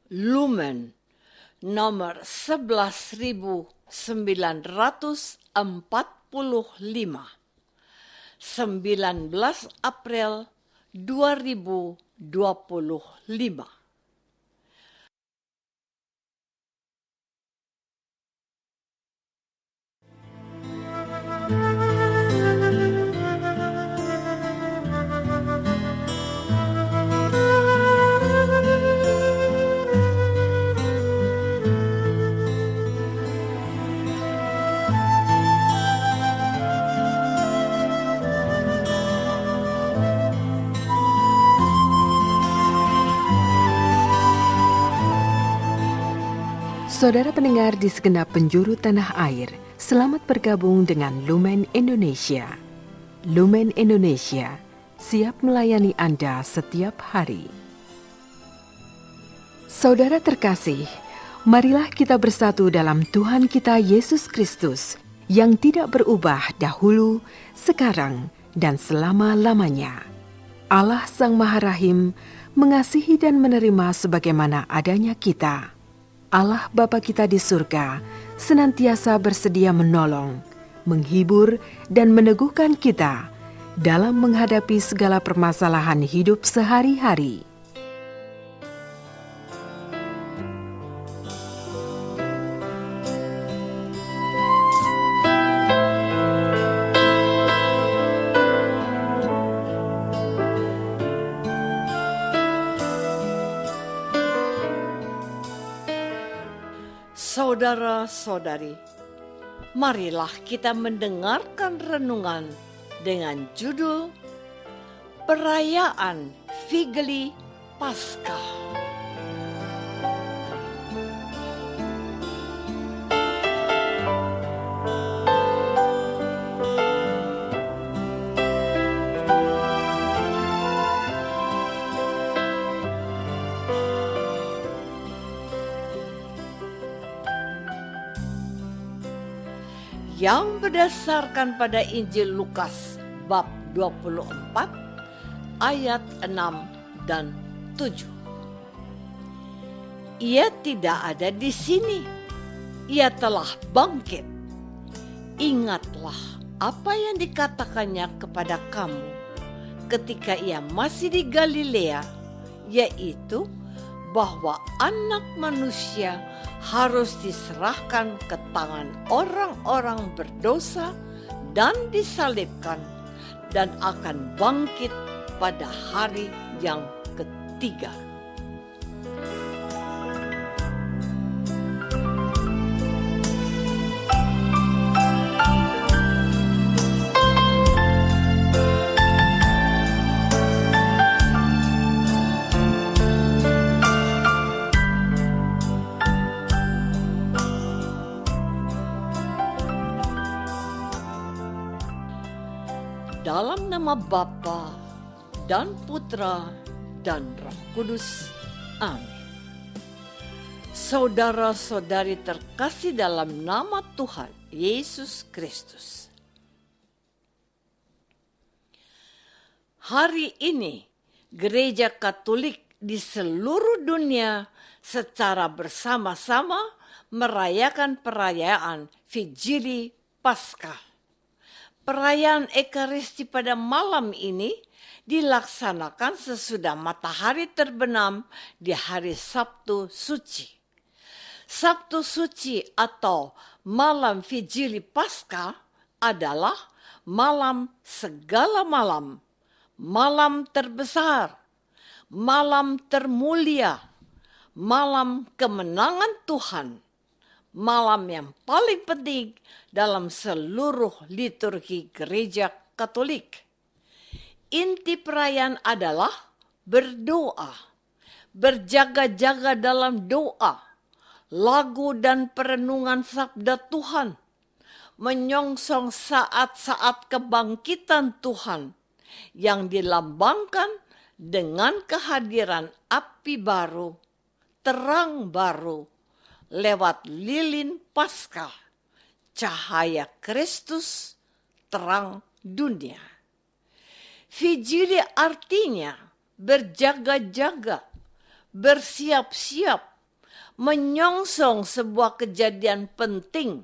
Lumen nomor 11.945, 19 April 2025. Saudara pendengar di segenap penjuru tanah air, selamat bergabung dengan Lumen Indonesia. Lumen Indonesia, siap melayani Anda setiap hari. Saudara terkasih, marilah kita bersatu dalam Tuhan kita Yesus Kristus yang tidak berubah dahulu, sekarang, dan selama-lamanya. Allah Sang Maha Rahim mengasihi dan menerima sebagaimana adanya kita. Allah Bapa kita di surga senantiasa bersedia menolong, menghibur, dan meneguhkan kita dalam menghadapi segala permasalahan hidup sehari-hari. Saudara-saudari, marilah kita mendengarkan renungan dengan judul Perayaan Vigili Paskah. Yang berdasarkan pada Injil Lukas bab 24 ayat 6 dan 7. Ia tidak ada di sini, ia telah bangkit. Ingatlah apa yang dikatakannya kepada kamu ketika ia masih di Galilea, yaitu bahwa Anak Manusia harus diserahkan ke tangan orang-orang berdosa dan disalibkan, dan akan bangkit pada hari yang ketiga. Dalam nama Bapa dan Putra dan Roh Kudus. Amin. Saudara-saudari terkasih dalam nama Tuhan Yesus Kristus. Hari ini Gereja Katolik di seluruh dunia secara bersama-sama merayakan perayaan Vigili Paskah. Perayaan Ekaristi pada malam ini dilaksanakan sesudah matahari terbenam di hari Sabtu Suci. Sabtu Suci atau malam Vigili Paskah adalah malam segala malam, malam terbesar, malam termulia, malam kemenangan Tuhan, malam yang paling penting dalam seluruh liturgi Gereja Katolik. Inti perayaan adalah berdoa, berjaga-jaga dalam doa, lagu dan perenungan sabda Tuhan, menyongsong saat-saat kebangkitan Tuhan yang dilambangkan dengan kehadiran api baru, terang baru, lewat lilin Paskah, cahaya Kristus, terang dunia. Vigili artinya berjaga-jaga, bersiap-siap menyongsong sebuah kejadian penting.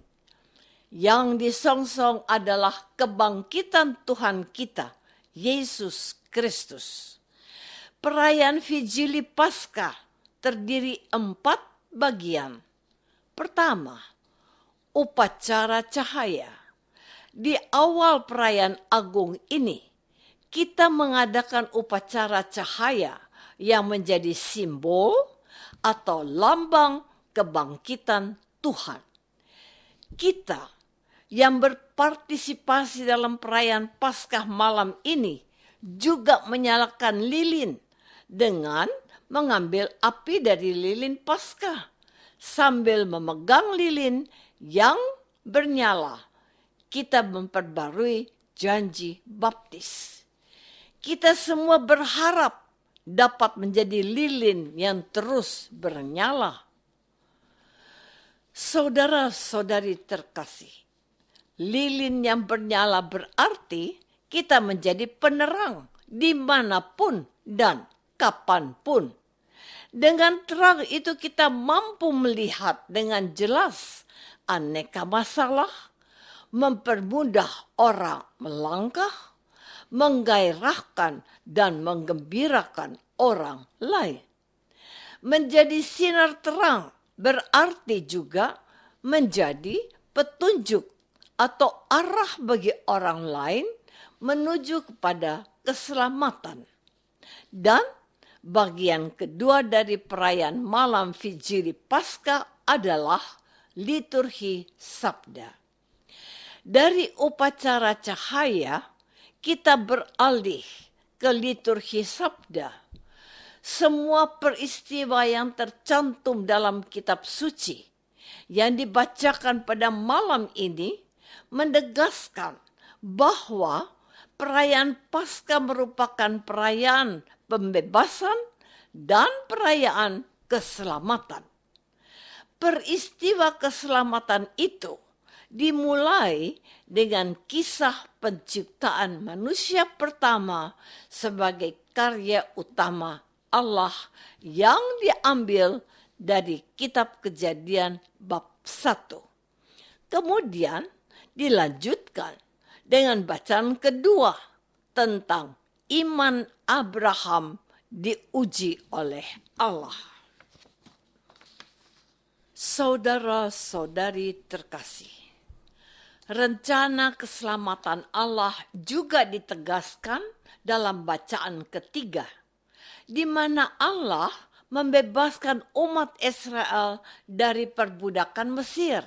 Yang disongsong adalah kebangkitan Tuhan kita, Yesus Kristus. Perayaan Vigili Paskah terdiri 4 bagian. Pertama, upacara cahaya. Di awal perayaan agung ini, kita mengadakan upacara cahaya yang menjadi simbol atau lambang kebangkitan Tuhan. Kita yang berpartisipasi dalam perayaan Paskah malam ini juga menyalakan lilin dengan mengambil api dari lilin Paskah sambil memegang lilin yang bernyala. Kita memperbarui janji baptis. Kita semua berharap dapat menjadi lilin yang terus bernyala. Saudara-saudari terkasih, lilin yang bernyala berarti kita menjadi penerang dimanapun dan kapanpun. Dengan terang itu kita mampu melihat dengan jelas aneka masalah, mempermudah orang melangkah, menggairahkan dan menggembirakan orang lain. Menjadi sinar terang berarti juga menjadi petunjuk atau arah bagi orang lain menuju kepada keselamatan. Dan bagian kedua dari perayaan malam Vigili Paskah adalah liturgi sabda. Dari upacara cahaya, kita beralih ke liturgi sabda. Semua peristiwa yang tercantum dalam kitab suci yang dibacakan pada malam ini menegaskan bahwa perayaan Paskah merupakan perayaan pembebasan dan perayaan keselamatan. Peristiwa keselamatan itu dimulai dengan kisah penciptaan manusia pertama sebagai karya utama Allah yang diambil dari kitab Kejadian bab 1. Kemudian dilanjutkan dengan bacaan kedua tentang iman Abraham diuji oleh Allah. Saudara-saudari terkasih, rencana keselamatan Allah juga ditegaskan dalam bacaan ketiga, di mana Allah membebaskan umat Israel dari perbudakan Mesir.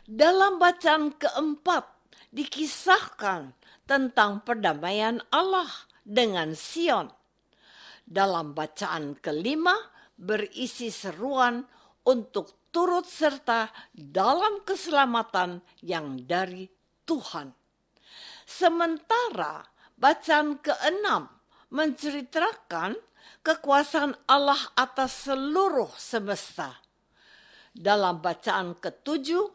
Dalam bacaan keempat dikisahkan tentang perdamaian Allah dengan Sion. Dalam bacaan kelima berisi seruan untuk turut serta dalam keselamatan yang dari Tuhan. Sementara bacaan keenam menceritakan kekuasaan Allah atas seluruh semesta. Dalam bacaan ketujuh,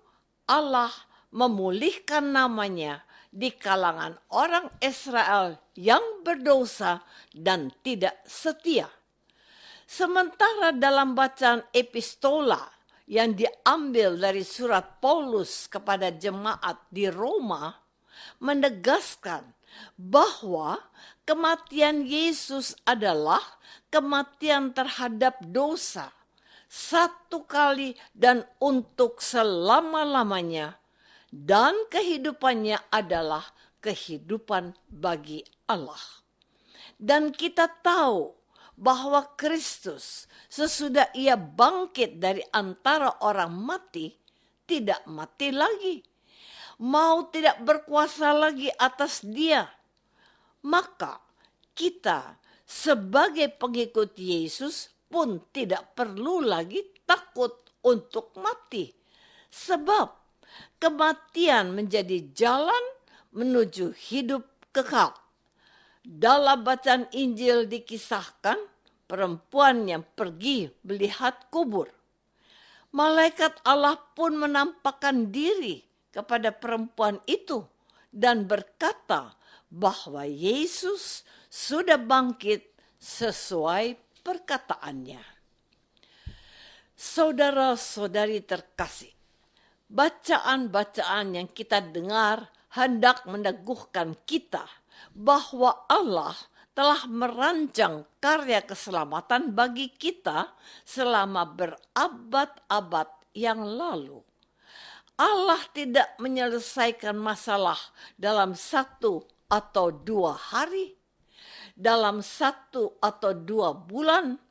Allah memulihkan namanya di kalangan orang Israel yang berdosa dan tidak setia. Sementara dalam bacaan epistola yang diambil dari surat Paulus kepada jemaat di Roma menegaskan bahwa kematian Yesus adalah kematian terhadap dosa satu kali dan untuk selama-lamanya, dan kehidupannya adalah kehidupan bagi Allah. Dan kita tahu bahwa Kristus sesudah ia bangkit dari antara orang mati, tidak mati lagi. Maut tidak berkuasa lagi atas dia. Maka kita sebagai pengikut Yesus pun tidak perlu lagi takut untuk mati. Sebab kematian menjadi jalan menuju hidup kekal. Dalam bacaan Injil dikisahkan perempuan yang pergi melihat kubur. Malaikat Allah pun menampakkan diri kepada perempuan itu dan berkata bahwa Yesus sudah bangkit sesuai perkataannya. Saudara-saudari terkasih, bacaan-bacaan yang kita dengar hendak meneguhkan kita bahwa Allah telah merancang karya keselamatan bagi kita selama berabad-abad yang lalu. Allah tidak menyelesaikan masalah dalam 1 atau 2 hari, dalam 1 atau 2 bulan,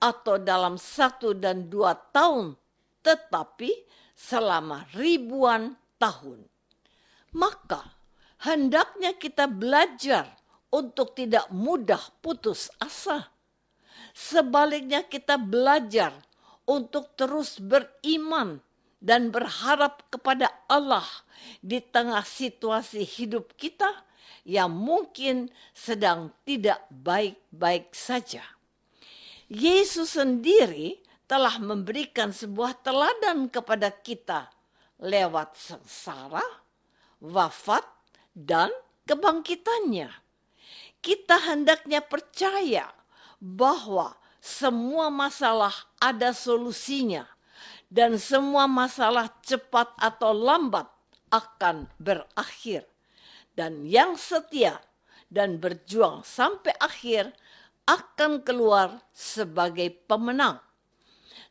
atau dalam 1 dan 2 tahun, tetapi selama ribuan tahun. Maka hendaknya kita belajar untuk tidak mudah putus asa. Sebaliknya kita belajar untuk terus beriman dan berharap kepada Allah di tengah situasi hidup kita yang mungkin sedang tidak baik-baik saja. Yesus sendiri telah memberikan sebuah teladan kepada kita lewat sengsara, wafat, dan kebangkitannya. Kita hendaknya percaya bahwa semua masalah ada solusinya dan semua masalah cepat atau lambat akan berakhir. Dan yang setia dan berjuang sampai akhir akan keluar sebagai pemenang.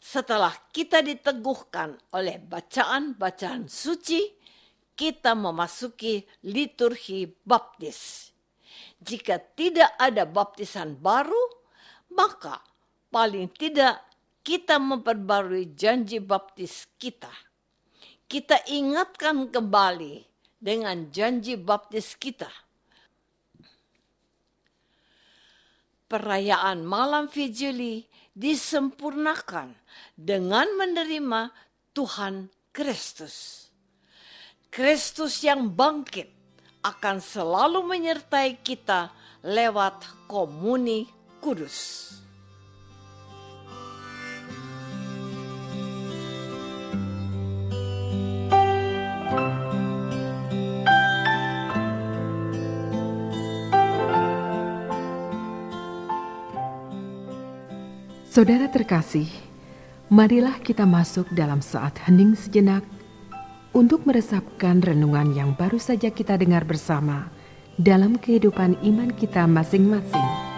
Setelah kita diteguhkan oleh bacaan-bacaan suci, kita memasuki liturgi baptis. Jika tidak ada baptisan baru, maka paling tidak kita memperbarui janji baptis kita. Kita ingatkan kembali dengan janji baptis kita. Perayaan malam Fijili disempurnakan dengan menerima Tuhan Kristus. Kristus yang bangkit akan selalu menyertai kita lewat komuni kudus. Saudara terkasih, marilah kita masuk dalam saat hening sejenak untuk meresapkan renungan yang baru saja kita dengar bersama dalam kehidupan iman kita masing-masing.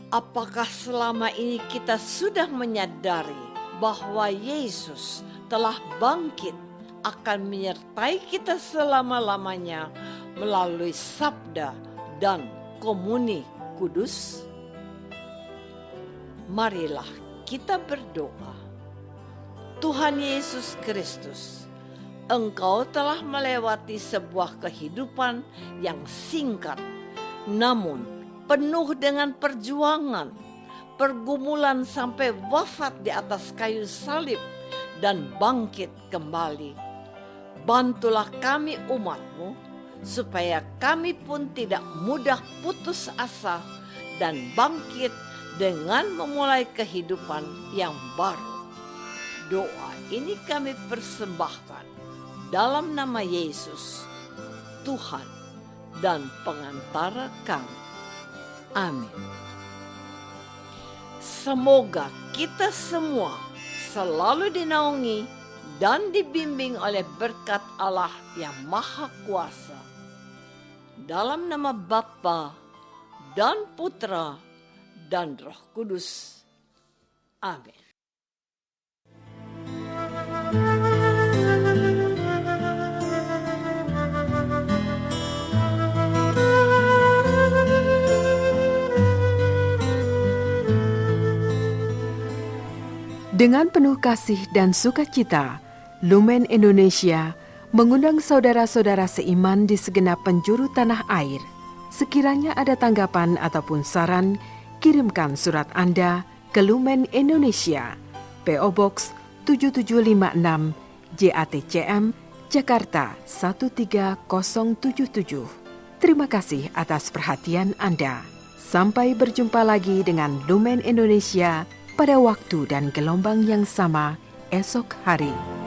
Apakah selama ini kita sudah menyadari bahwa Yesus telah bangkit akan menyertai kita selama-lamanya melalui sabda dan komuni kudus? Marilah kita berdoa. Tuhan Yesus Kristus, Engkau telah melewati sebuah kehidupan yang singkat, namun penuh dengan perjuangan, pergumulan sampai wafat di atas kayu salib dan bangkit kembali. Bantulah kami umat-Mu, supaya kami pun tidak mudah putus asa dan bangkit dengan memulai kehidupan yang baru. Doa ini kami persembahkan dalam nama Yesus, Tuhan dan pengantara kami. Amin. Semoga kita semua selalu dinaungi dan dibimbing oleh berkat Allah yang Maha Kuasa. Dalam nama Bapa dan Putra dan Roh Kudus. Amin. Dengan penuh kasih dan sukacita, Lumen Indonesia mengundang saudara-saudara seiman di segenap penjuru tanah air. Sekiranya ada tanggapan ataupun saran, kirimkan surat Anda ke Lumen Indonesia, PO Box 7756, JATCM, Jakarta 13077. Terima kasih atas perhatian Anda. Sampai berjumpa lagi dengan Lumen Indonesia pada waktu dan gelombang yang sama esok hari.